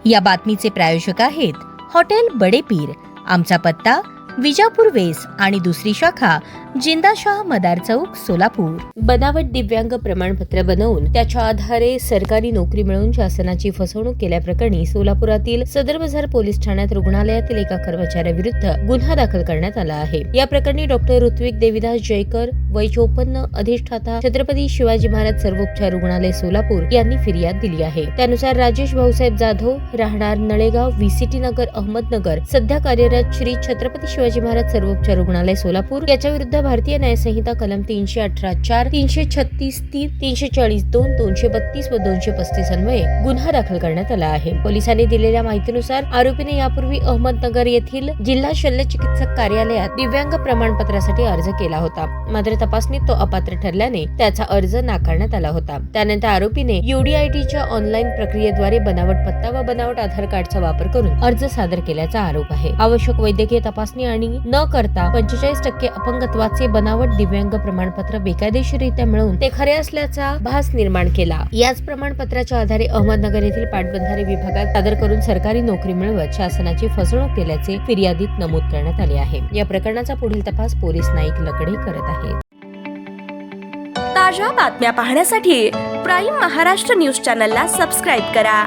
या बातमीचे प्रायोजक आहेत हॉटेल बडे पीर। आमचा पत्ता विजापूर वेस आणि दुसरी शाखा जिंदाशाह मदार चौक सोलापूर। बनावट दिव्यांग प्रमाणपत्र बनवून त्याच्या आधारे सरकारी नोकरी मिळवून शासनाची फसवणूक केल्याप्रकरणी सोलापुरातील सदर बाजार पोलीस ठाण्यात रुग्णालयातील एका कर्मचाऱ्याविरुद्ध गुन्हा दाखल करण्यात आला आहे। या प्रकरणी डॉक्टर ऋत्विक देविदास जयकर वय 54 अधिष्ठाता छत्रपती शिवाजी महाराज सर्वोपचार रुग्णालय सोलापूर यांनी फिर्याद दिली आहे। त्यानुसार राजेश भाऊसाहेब जाधव राहणार नळेगाव VCT नगर अहमदनगर सध्या कार्यरत श्री छत्रपती शिवाजी महाराज सर्वोपचार रुग्णालय सोलापूर याच्या विरुद्ध भारतीय न्याय संहिता कलम 318(4), 336(3), 340(2), 232 व 235 अन्वये गुन्हा दाखल करण्यात आला आहे। पोलिसांनी दिलेल्या माहितीनुसार आरोपीने यापूर्वी अहमदनगर येथील जिल्हा शल्य चिकित्सक कार्यालयात दिव्यांग प्रमाणपत्रासाठी अर्ज केला होता, मात्र तपासणीत तो अपात्र ठरल्याने त्याचा अर्ज नाकारण्यात आला होता। त्यानंतर आरोपीने UDITच्या ऑनलाईन प्रक्रियेद्वारे बनावट पत्ता व बनावट आधार कार्डचा वापर करून अर्ज सादर केल्याचा आरोप आहे। आवश्यक वैद्यकीय तपासणी आणि न करता 45% अपंगत्वाचे बनावट दिव्यांग प्रमाणपत्र बेकायदेशीररित्या मिळवून ते खरे असल्याचा भास निर्माण केला। याच प्रमाणपत्राच्या आधारे अहमदनगर येथील पाटबंधारे विभागात सादर करून सरकारी नोकरी मिळवत शासनाची फसवणूक केल्याचे फिर्यादीत नमूद करण्यात आले आहे। या प्रकरणाचा पुढील तपास पोलीस नाईक लकडे करत आहेत। ताज्या बातम्या पाहण्यासाठी प्राईम महाराष्ट्र न्यूज चॅनलला सबस्क्राईब करा।